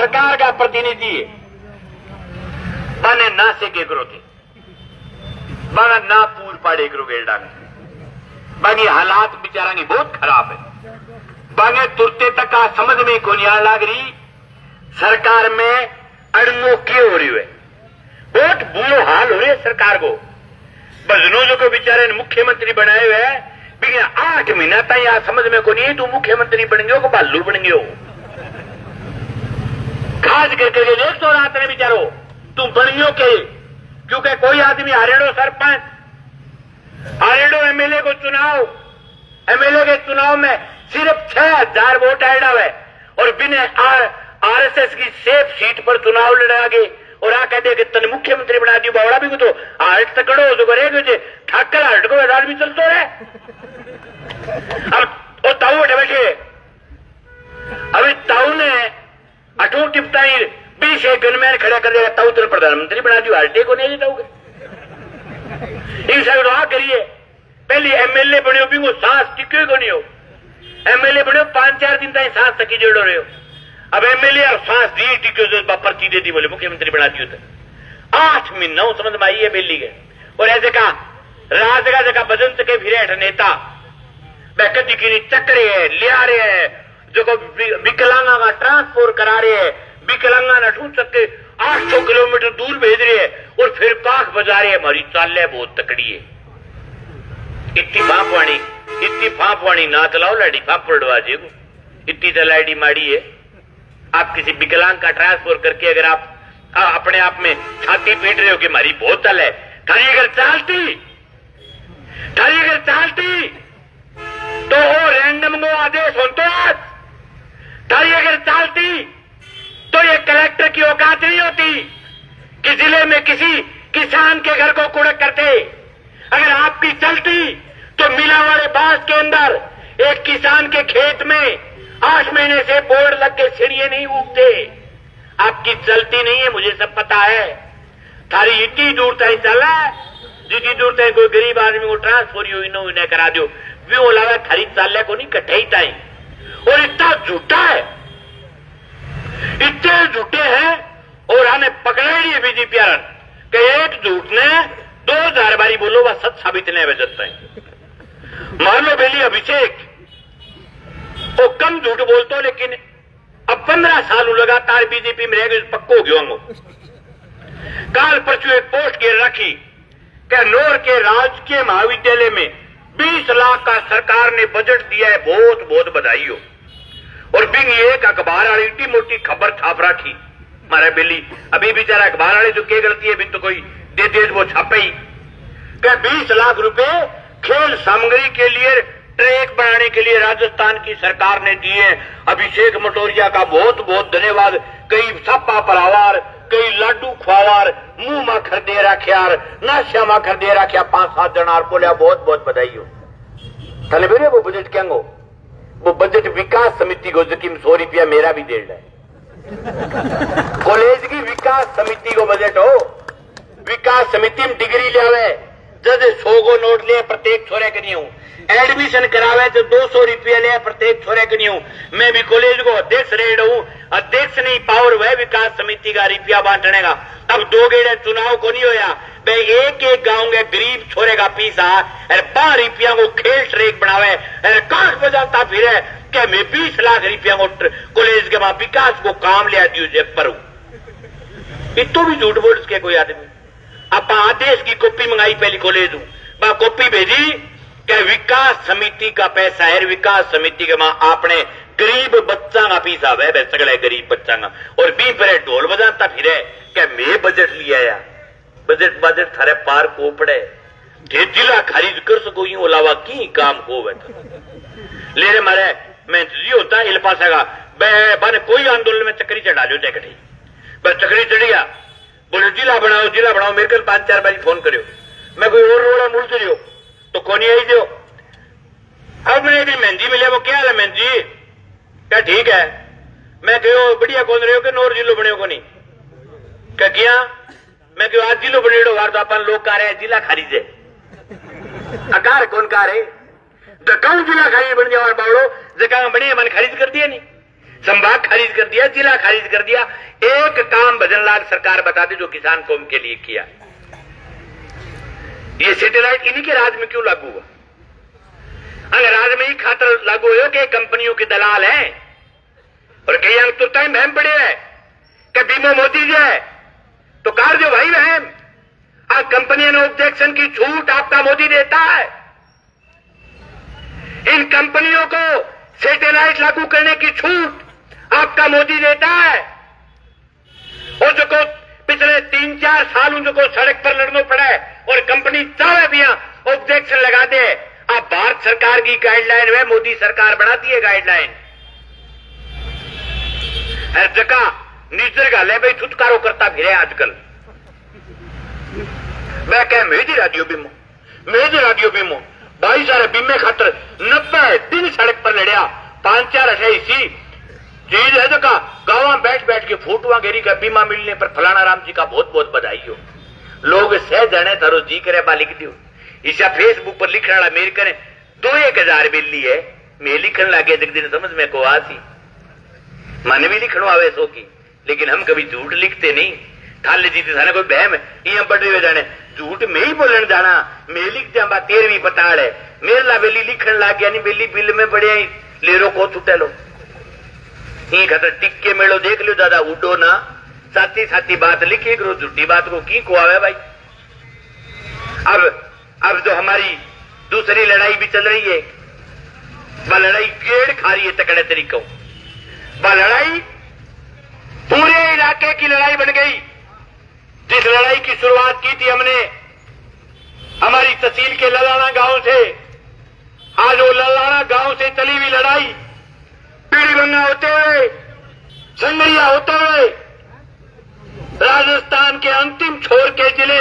सरकार का प्रतिनिधि है बने ना से के करो थे बना ना पूर पाड़े करो गेड़ा बाकी हालात बेचारा की बहुत खराब है बागे तुरते तक आ समझ में को नहीं लग रही सरकार में अड़ंगो क्यों हो रही है बहुत बुरो हाल हो रही है सरकार को बजनों को बेचारे मुख्यमंत्री बनाए हुए है 8 महीना तक यहाँ समझ में को नहीं तू मुख्यमंत्री बन गयो को बालू बन गयो खास करके देख तो रात ने बिचारो तुम बन गयो के क्योंकि कोई आदमी हरेड़ो सरपंच हरेड़ो एमएलए को चुनाव एमएलए के चुनाव में सिर्फ 6000 वोट आएड़ा है और बिना आरएसएस की सेफ सीट पर चुनाव लड़ा गए और आ कहते कि तन मुख्यमंत्री बना दियो बावड़ा भी तो हार्ट तकड़ो जो करेगा जे ठाकर हार्ट को आदमी चलतो रहे अब ताऊ बैठे अभी ताऊ ने 8 टिप्ताई 20 गनमैन खड़ा कर देगा ताऊ तेरे प्रधानमंत्री बना दियो हार्टे को नहीं ताऊ इन सब आ करिए पहले एमएलए बने भी वो सांस टिक्यो को नहीं हो एमएलए बने 5-4 दिन तक सांस तकी जोड़ो रहे हो अब एमएलए और सांस दी टिक्यो पर्ची दे दी बोले मुख्यमंत्री बना दियो तो 8 महीना समझ में आई है बेली के और ऐसे कहा राज का जगह बजंत के फिर नेता कदी की चक्रे है लिया रहे है जो विकलांगा का ट्रांसपोर्ट करा रहे है विकलांगा न ठूट सके 800 किलोमीटर दूर भेज रहे है और फिर पाख बजा रहे है हमारी चाल बहुत तकड़ी है इतनी फांपवाणी ना चलाओ लाडी फांप पड़वा जेगो इतनी तो लाडी माड़ी है आप किसी विकलांग का ट्रांसपोर्ट करके अगर आप अपने आप में छाती पीट रहे हो कि हमारी बहुत चल है थारी अगर चालती तो वो रैंडम को आदेश होते आज थारी अगर चालती तो ये कलेक्टर की औकात नहीं होती कि जिले में किसी किसान के घर को कुड़क करते अगर आपकी चलती तो मिला वाले बास के अंदर एक किसान के खेत में 8 महीने से बोर्ड लग के सीढ़िए नहीं उगते आपकी चलती नहीं है मुझे सब पता है थारी इतनी दूर तक चला जितनी दूर तक कोई गरीब आदमी को ट्रांसफर इन्हें करा दो वो लगा थारी चाले को नहीं कटे ही ताई और इतना झूठा है इतने झूठे हैं और हमें पकड़ा ही है बीजेपी कि एक झूठ ने 2000 बारी बोलो वह सच साबित नहीं बजता है मान लो बेली अभिषेक वो कम झूठ बोलते लेकिन अब 15 साल लगातार बीजेपी में रह गए पक्को गयो काल परसों एक पोस्ट के रखी कि नौर के राजकीय महाविद्यालय में 20 लाख का सरकार ने बजट दिया है बहुत बहुत बधाई हो और बिंग एक अखबार वाली इतनी मोटी खबर छाप रखी मारे बेली अभी बेचारा अखबार वाले जो क्या गलती है बिन तो कोई दे वो छापे ही क्या 20 लाख रुपए खेल सामग्री के लिए ट्रैक बनाने के लिए राजस्थान की सरकार ने दिए अभिषेक मटोरिया का बहुत बहुत धन्यवाद कई सपा परावार कई लाडू खुआवार मुंह माखर दे रख्यार नाश्या माखर दे रख्या 5-7 जनार बोलिया बहुत बहुत बधाई हो थले बेरे वो बजट क्या गो वो बजट विकास समिति को जकीम 100 रुपया मेरा भी दे रहा है कॉलेज की विकास समिति को बजट हो विकास समिति में डिग्री लिया जैसे 100 को नोट लिया प्रत्येक छोरे के नहीं हूं एडमिशन करावे तो 200 रुपया लिया प्रत्येक छोरे के नहीं हूं मैं भी कॉलेज को अध्यक्ष रह हूं अध्यक्ष नहीं पावर वह विकास समिति का रुपया बांटने का अब 2 गेड़े चुनाव को नहीं होया भाई एक गांव के गरीब छोरे का पीसा 5 रुपया को खेल ट्रैक बनावे कांख बजाता फिर क्या मैं 20 लाख रुपया को कॉलेज के बाद विकास को काम लिया दियो जेब पर इतो भी झूठ बोल के कोई आदमी आप आदेश की कॉपी मंगाई पहली कॉलेज हूं कॉपी भेजी क्या विकास समिति का पैसा है विकास समिति के मां आपने गरीब बच्चा का पीसा वह सगड़ा गरीब बच्चा का और बी पर ढोल बजाता फिर क्या मैं बजट लिया या बजट थारे पार को पड़े जिला खरीद कर सको यूं अलावा की काम हो ले रे मारे मैं होता इल पासा का बने कोई आंदोलन में चक्री चढ़ा लो चकड़ी बस चक्री चढ़िया बोले जिला बनाओ मेरे कल 5-4 बारी फोन करो मैं कोई और रोड़ा मुड़ रही तो कौन आई दो अब मैंने एक मेहंदी मिले वो क्या है मेहंदी क्या ठीक है मैं कहो बढ़िया कौन रहे हो कि नौर जिलो बने को नहीं क्या किया मैं कहो आज जिलो बने वार तो अपन लोग कह रहे हैं जिला खरीदे अकार कौन कह रहे कौन जिला खरीद बन जाओ बावड़ो जगह बने मन खरीद कर दिया नहीं संभाग खारिज कर दिया, जिला खारिज कर दिया। एक काम भजनलाल सरकार बता दे जो किसान कौम के लिए किया। ये सैटेलाइट इन्हीं के राज में क्यों लागू हुआ? अगर राज में ही खातर लागू हो कि कंपनियों के दलाल हैं और कई अंग तो टाइम बहम पड़े है कि बीमो मोदी जी है तो कार जो भाई बहन आज कंपनियों ने ऑब्जेक्शन की छूट आपका मोदी देता है। इन कंपनियों को सैटेलाइट लागू करने की छूट आपका मोदी देता है। और जो को पिछले 3-4 साल उनको सड़क पर लड़ना पड़ा है और कंपनी चाहे भी ऑब्जेक्शन लगा दे। अब भारत सरकार की गाइडलाइन में मोदी सरकार बनाती है गाइडलाइन। हर जगह निजर गाले भाई छुटकारो करता फिर आजकल। मैं कह मेरी राडियो बीमो भाई सारे बीमे खातर 90 दिन सड़क पर लड़िया 5-4 ऐसी चीज है जो का गाँव बैठ बैठ के फोटुआ घेरी का बीमा मिलने पर फलाना राम जी का बहुत बहुत बधाई हो। लोग सह जाने थारो जी करे बा लिख दियो। ईसा फेसबुक पर लिखने वाला मेरे करे 2-1000 बिल्ली है मैं लिखने लगे एक दिन समझ में को आती मन भी लिखनो आवे सो की। लेकिन हम कभी झूठ लिखते नहीं। थाले जीते थाने कोई बहम है बड़े हुए जाने झूठ में ही बोलन जाना मैं लिख जा 13वीं पताड़ है मेरे ला बेली लिखने लग गया नहीं बेली बिल में बड़े ले रो को छुटे लो खतर टिक्के मेलो देख लो दादा उडो ना साथी साथी बात लिखी करो झूठी बात को की को आवे भाई। अब जो हमारी दूसरी लड़ाई भी चल रही है वह लड़ाई गेड़ खा रही है तकड़े तरीकों। वह लड़ाई पूरे इलाके की लड़ाई बन गई। जिस लड़ाई की शुरुआत की थी हमने हमारी तहसील के ललाना गांव से, आज वो ललाना गांव से चली हुई लड़ाई पीड़ीबंगा होते हुए संगरिया होते हुए राजस्थान के अंतिम छोर के जिले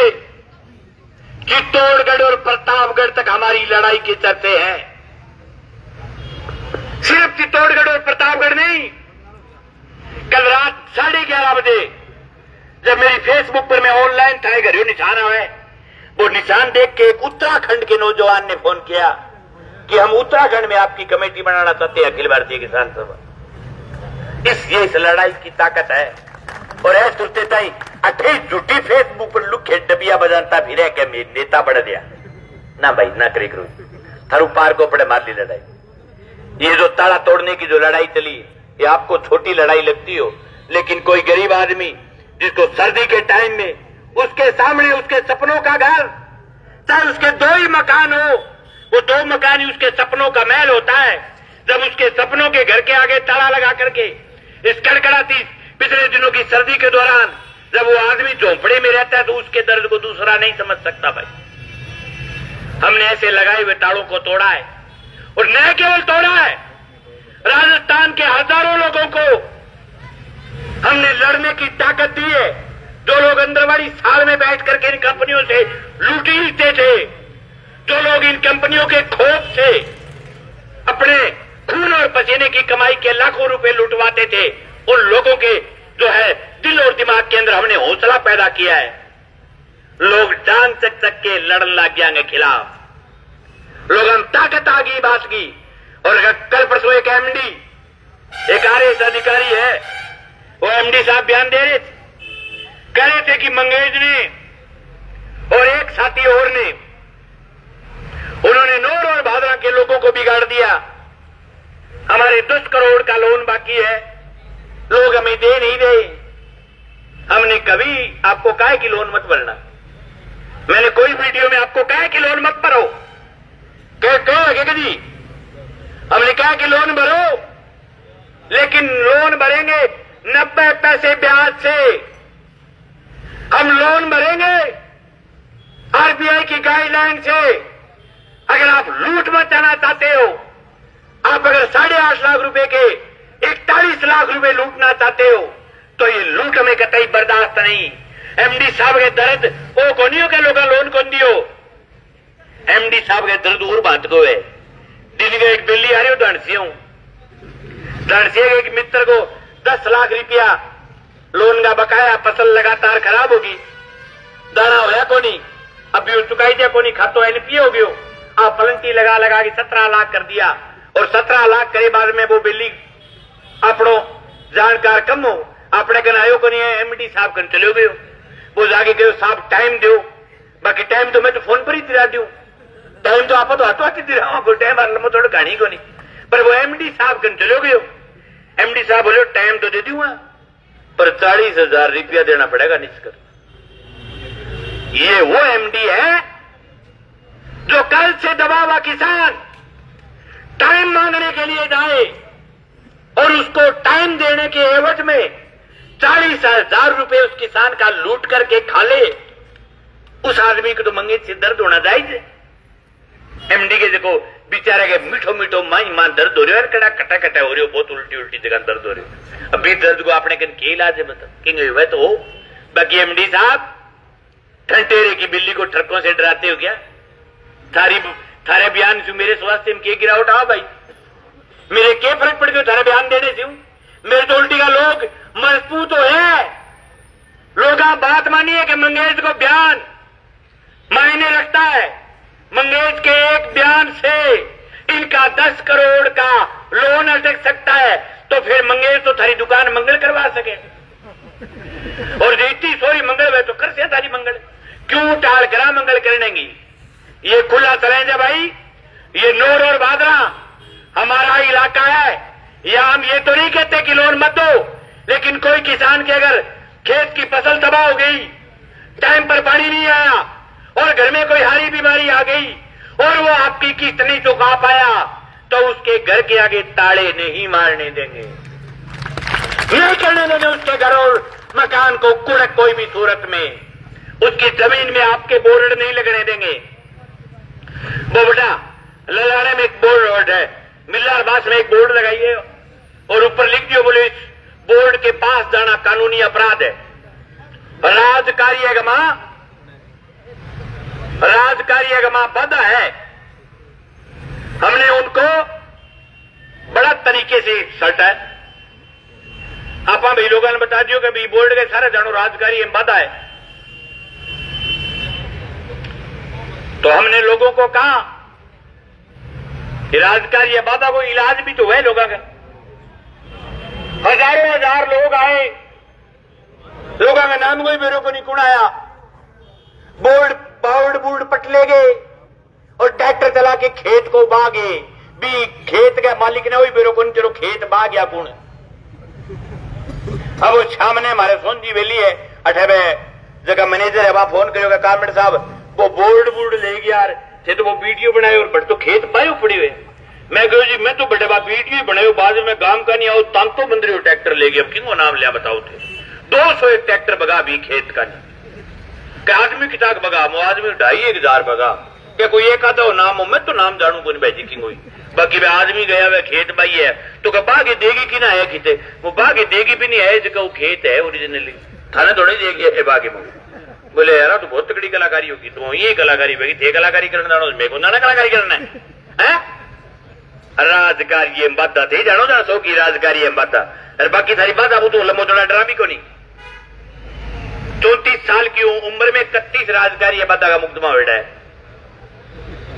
चित्तौड़गढ़ और प्रतापगढ़ तक हमारी लड़ाई के चर्चे हैं। सिर्फ चित्तौड़गढ़ और प्रतापगढ़ नहीं, कल रात 11:30 बजे जब मेरी फेसबुक पर मैं ऑनलाइन था घरियों निशान आए वो निशान देख के एक उत्तराखंड के नौजवान ने फोन किया कि हम उत्तराखंड में आपकी कमेटी बनाना चाहते हैं अखिल भारतीय किसान सभा। इस लड़ाई की ताकत है। और ऐसे सुनते ताई अठे झूठी फेसबुक पर लुखे डबिया बजानता फिर है क्या मेरे नेता बढ़ गया ना भाई ना करे करो थारू पार को पड़े मार ली लड़ाई। ये जो ताला तोड़ने की जो लड़ाई चली ये आपको छोटी लड़ाई लगती हो लेकिन कोई गरीब आदमी जिसको सर्दी के टाइम में उसके सामने उसके सपनों का घर चाहे उसके 2 ही मकान हो वो 2 मकान ही उसके सपनों का महल होता है। जब उसके सपनों के घर के आगे ताला लगा करके इस कड़कड़ाती पिछले दिनों की सर्दी के दौरान जब वो आदमी झोंपड़े में रहता है तो उसके दर्द को दूसरा नहीं समझ सकता भाई। हमने ऐसे लगाए हुए तालों को तोड़ा है और न केवल तोड़ा है राजस्थान के हजारों लोगों को हमने लड़ने की ताकत दी है। जो लोग अंदरवाड़ी साल में बैठ करके इन कंपनियों से लूटते थे, जो लोग इन कंपनियों के खौफ से अपने खून और पसीने की कमाई के लाखों रुपए लुटवाते थे, उन लोगों के जो है दिल और दिमाग के अंदर हमने हौसला पैदा किया है। लोग जान चक के लड़न लग गया खिलाफ। लोग हम ताकत आ गई बात की। और कल परसों एक एमडी एक आरएएस अधिकारी है वो एमडी साहब बयान दे रहे थे कह रहे थे कि मंगेश ने और एक साथी और ने उन्होंने नौर और भादरा के लोगों को बिगाड़ दिया। हमारे 10 करोड़ का लोन बाकी है लोग हमें दे नहीं दे। हमने कभी आपको कहा कि लोन मत भरना। मैंने कोई वीडियो में आपको कहा कि लोन मत भरो कह जी हमने कहा कि लोन भरो लेकिन लोन भरेंगे 90 पैसे ब्याज से। हम लोन भरेंगे आरबीआई की गाइडलाइन से। अगर आप लूट मचाना चाहते हो, आप अगर 8.5 लाख रुपए के 41 लाख रुपए लूटना चाहते हो तो ये लूट में कतई बर्दाश्त नहीं। एमडी साहब के दर्द वो कोनियों के लोग लोन कौन दियो। एमडी साहब के दर्द और बात को है। दिल्ली का एक बिल्ली आ रही हो धनसियों के एक मित्र को 10 लाख रुपया लोन का बकाया, फसल लगातार खराब होगी, दाना होया कोनी, अभी चुकाई दिया कोनी, खातो एनपीए हो गयो। आप पलंटी लगा के 17 लाख कर दिया और 17 लाख करे बाद में वो बिल्ली अपनो जानकार कम हो, अपने कन आयो को नहीं है, एमडी साहब कन चलो गयो, वो जाके कहो साहब टाइम दो, बाकी टाइम तो मैं तो फोन पर ही दिला दूं, टाइम तो आप तो हाथों हाथ दिला हूं, कोई टाइम आने में थोड़ा कहानी को नहीं, पर वो एमडी साहब कन चलो गयो, एमडी साहब बोले टाइम तो दे दूंगा पर 40,000 रुपया देना पड़ेगा निष्कर। ये वो एमडी है जो कल से दबा हुआ किसान टाइम मांगने के लिए जाए और उसको टाइम देने के एवज में 40,000 रुपए उस किसान का लूट करके खा ले, उस आदमी को तो मंगे से दर्द होना जायज। एमडी के देखो बेचारे के मीठो मीठो मां दर्द हो रही है, कड़ा कटा कटा हो रही हो, बहुत उल्टी उल्टी जगह दर्द हो रही है। अभी दर्द को आपने कन के इलाज है बता कि वह तो हो। बाकी एमडी साहब ठंटेरे की बिल्ली को ठरकों से डराते हो क्या? थारे बयान से मेरे स्वास्थ्य में के गिरावट आ भाई, मेरे के फर्क पड़ गयो थारे बयान देने से? मेरे तो उल्टी का लोग मजबूत तो है, लोग आप बात मानिए कि मंगेश को बयान मायने रखता है। मंगेश के एक बयान से इनका 10 करोड़ का लोन अटक सकता है, तो फिर मंगेश तो थारी दुकान मंगल करवा सके, और जीती सोरी मंगल वे तो कर से थारी मंगल क्यों टाल करा मंगल करने की? ये खुला चैलेंज है भाई, ये नूर और बादरा हमारा इलाका है, या हम ये तो नहीं कहते कि लोन मत दो, लेकिन कोई किसान के अगर खेत की फसल तबाह हो गई, टाइम पर पानी नहीं आया और घर में कोई हारी बीमारी आ गई और वो आपकी किस्त नहीं चुका पाया, तो उसके घर के आगे ताले नहीं मारने देंगे, नहीं करने देंगे उसके घर और मकान को कुड़क कोई भी सूरत में, उसकी जमीन में आपके बोर्ड नहीं लगने देंगे। वो बेटा ललाने में एक बोर्ड है, मिल्लारबास में एक बोर्ड लगाइए और ऊपर लिख दियो, बोले इस बोर्ड के पास जाना कानूनी अपराध है। राजकारी अगमा बाधा है, हमने उनको बड़ा तरीके से सल्टा है। आप भाई लोगों ने बता दियो कि भाई बोर्ड के सारे जानो राजकारी बाधा है, तो हमने लोगों को कहा कि राजकारी बाधा को इलाज भी तो है लोगों का। हजारों हजार लोग आए, लोगों का नाम कोई मेरे को नहीं कुणाया, बोर्ड पट ले गए और ट्रैक्टर चला के खेत को बागे भी, खेत का मालिक ने वही मेरे को चलो खेत बा गया कौन। अब वो सामने हमारे सोनजी वेली है, अठे जगह मैनेजर है, वहां फोन करोगे कारमेंट साहब वो बोर्ड ले गया यार, थे तो वो वीडियो बनाए और बट तो खेत पाए पड़ी हुए। मैं कहो जी मैं तो बड़े बाप वीडियो बनाए, बाद में गांव का नहीं आओ तांतो बंदरी हो ट्रैक्टर ले गया, अब किंगो नाम लिया बताओ थे 201 ट्रैक्टर बगा भी खेत का नहीं, क्या आदमी की ताक बगा, वो आदमी 2,500 बगा, क्या कोई एक आधा हो नाम हो, मैं तो नाम जानू को नहीं भाई जी किंग हुई। बाकी वे आदमी गया वह खेत बाई है, तो क्या बागे देगी कि ना है किते, वो बागे देगी भी नहीं है, जगह वो खेत है ओरिजिनली, थाने थोड़ी देगी बागे में। बोले यार तो बहुत तगड़ी कलाकारी होगी, तो ये कलाकारी होगी, थे कलाकारी करना जानो, मेरे को ना कलाकारी करना है। राजकारी बाधा थे जानो जानो सो की राजकारी बाधा, और बाकी सारी बाधा वो तो लंबो चौड़ा डरा भी को नहीं। 34 साल की उम्र में 31 राजकारी बाधा का मुकदमा बैठा है।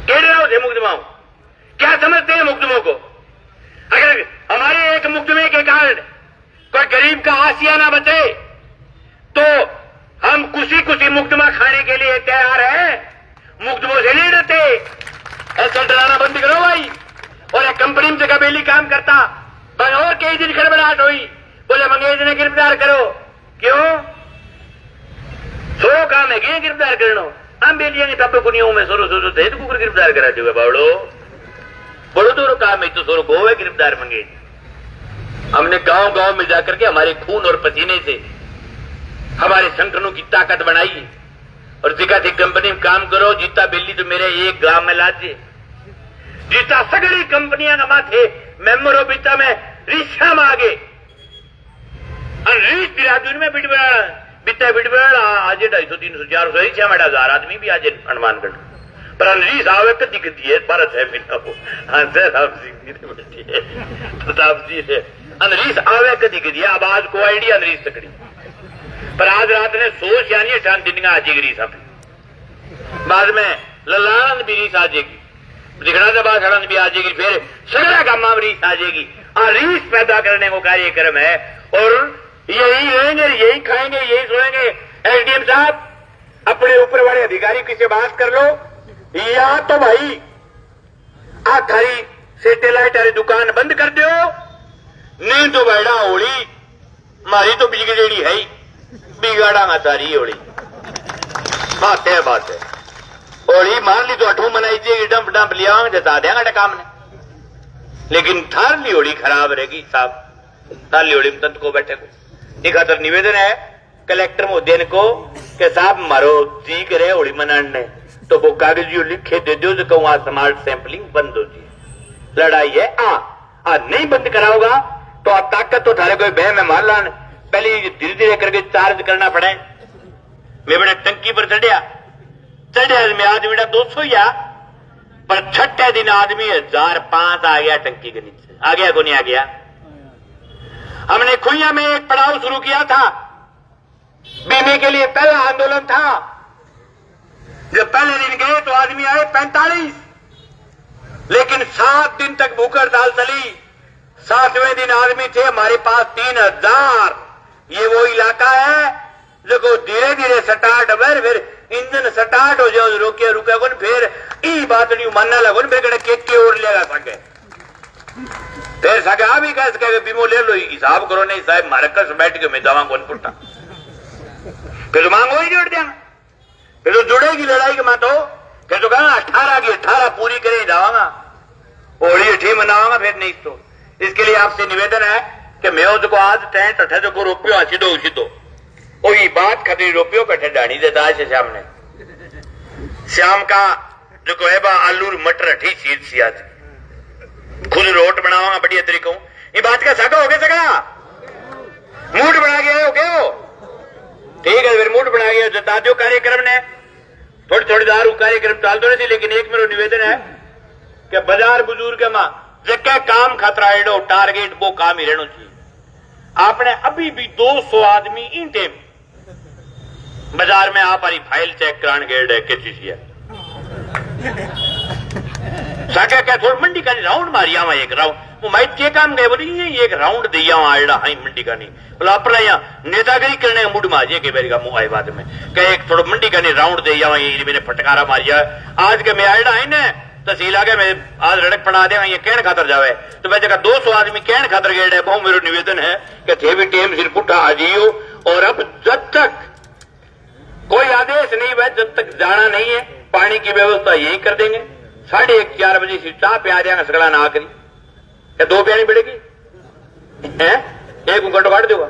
थे मुकदमा क्या समझते हैं मुकदमों को? अगर हमारे एक मुकदमे के कारण कोई गरीब का आसिया ना बचे तो हम कुछ मुकदमा खाने के लिए तैयार हैं, मुकदमों से नहीं डरते। ऐसा डराना बंद करो भाई। और एक कंपनी में जगह बेली काम करता, बस और कई दिन खड़बड़ाहट हुई, बोले मंगेश ने गिरफ्तार करो, क्यों? सो काम है कि गिरफ्तार करनो, हम बेलिया ने तब को नहीं में सोरो थे तो कुकर गिरफ्तार करा दिया बावड़ो, बड़ो दोनों काम है तो सोरो को है गिरफ्तार मंगेश। हमने गांव गांव में जाकर के हमारे खून और पसीने से हमारे संगठनों की ताकत बनाई और जिका थी कंपनी में काम करो, जीता बिल्ली तो मेरे एक गांव में लाजे, जीता सगड़ी कंपनियां नमा थे मेम्बरों बीता में रिश्ता मांगे, रीस बिरादरी में बिटबड़ा आज 250-300 400 रिश्ता में 1000 आदमी भी आज हनुमानगढ़ पर रीस आवे कदी कदी है भारत है बिना हो प्रताप जी से अनरीस आवे कदी कदी आवाज को आईडिया अनरीस तकड़ी पर आज रात ने सोच यानी शान दिन आ जाएगी रीस आप बाद में ललान भी रीस आ जाएगी, दिखड़ा दबा सड़न भी आ जाएगी, फिर सगड़ा गामा रीस आ जाएगी, रीस पैदा करने को कार्यक्रम है, और यही रहेंगे, यही खाएंगे, यही सोएंगे। एसडीएम साहब, अपने ऊपर वाले अधिकारी किसी बात कर लो, या तो भाई आ थारी सैटेलाइट वाली दुकान बंद कर दो, नहीं तो बैठा होली मारी तो बिगड़ेड़ी है ही, बिगाड़ा सारी होली। बात है होली मान ली तो अठू मनाई जाएगी, डंप डंप लिया जता देंगे काम ने, लेकिन थार ली होली खराब रहेगी साहब। थार ली होली में तंत को बैठे को खातर निवेदन है कलेक्टर महोदय को कि साहब मारो जी करे होली मनाने, तो वो कागज लिखे दे दो जो वहां स्मार्ट सैंपलिंग बंद हो जाए। लड़ाई है आ नहीं बंद कराओगा तो आ ताकत तो थारे कोई बह में मार लान, पहले धीरे धीरे करके चार्ज करना पड़े। मैं बड़े टंकी पर चढ़िया में आदमी 200 या, पर छठे दिन आदमी 1005 आ गया टंकी के नीचे। आ गया को नहीं आ गया? हमने खुइया में एक पड़ाव शुरू किया था, बीमे के लिए पहला आंदोलन था। जब पहले दिन गए तो आदमी आए 45, लेकिन 7 दिन तक भूख हड़ताल चली। 7वें दिन आदमी थे हमारे पास 3000। ये वो इलाका है जो धीरे धीरे स्टार्ट हो, फिर इंजन स्टार्ट हो जाओ, रोके रुके को फिर ई बात नहीं मानने लगो, फिर कड़े केक के ओर लेगा सके, फिर सके आ भी कह सके बीमो ले लो, हिसाब करो नहीं साहब मारे कस बैठ के मैं दवा कौन पुट्टा, फिर तो मांगो ही जोड़ देंगे, फिर तो जुड़ेगी लड़ाई के मातो। फिर तो कहना 18 की 18 पूरी करे जावांगा, होली ठीक मनावांगा, फिर नहीं तो। इसके लिए आपसे निवेदन है कि मैं को आज टेंट अठे जो को रोपियो सीधो सीधो वही बात खतरी रोपियो कठे डाणी देता है शाम ने, शाम का जो को है बा आलू मटर अठी सीध सी आज खुद रोट बनावांगा बढ़िया तरीकों। ये बात का सागा हो गया सगड़ा मूड बना गया हो गया हो, ठीक है फिर मूड बना गया जता दो कार्यक्रम ने। थोड़ी थोड़ी दारू कार्यक्रम चाल तो नहीं थी, लेकिन एक मेरा निवेदन है कि बाजार बुजुर्ग मां जगह काम खतरा एडो टारगेट वो काम ही रहना चाहिए। आपने अभी भी 200 आदमी इन टाइम बाजार में आप हमारी फाइल चेक कराने गए केसीसी साके क्या थोड़ी मंडी का राउंड मारी आवा, एक राउंड वो माइट के काम गए बोली ये एक राउंड दिया आड़ा हाई मंडी का नहीं बोला अपना यहाँ नेतागिरी करने का मूड मारिए के मेरी का मुंह आए बाद में कहे एक थोड़ा मंडी का नहीं राउंड दे आवा, ये मैंने फटकारा मारिया आज के मैं आड़ा है ना तहसील आ गया, मैं आज रड़क पड़ा देगा ये कहने खातर जावे, तो मैं जगह 200 आदमी कहने खातर गए है। बहुत मेरा निवेदन है कि थे भी टेम सिर पुट्ठा आ जियो, और अब जब तक कोई आदेश नहीं हुआ, जब तक जाना नहीं है, पानी की व्यवस्था यही कर देंगे। 1:30-4 बजे से चाह पे आ जाएगा सगड़ा ना आखिरी, या 2 प्यारी बढ़ेगी है, 1 घंटा काट देगा,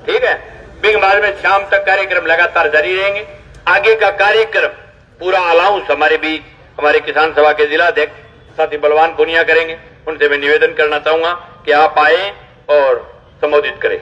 ठीक है। बिग बाद में शाम तक कार्यक्रम लगातार जारी रहेंगे। आगे का कार्यक्रम पूरा अलाउंस हमारे बीच हमारे किसान सभा के जिला अध्यक्ष साथी बलवान पुनिया करेंगे। उनसे मैं निवेदन करना चाहूंगा कि आप आए और संबोधित करें।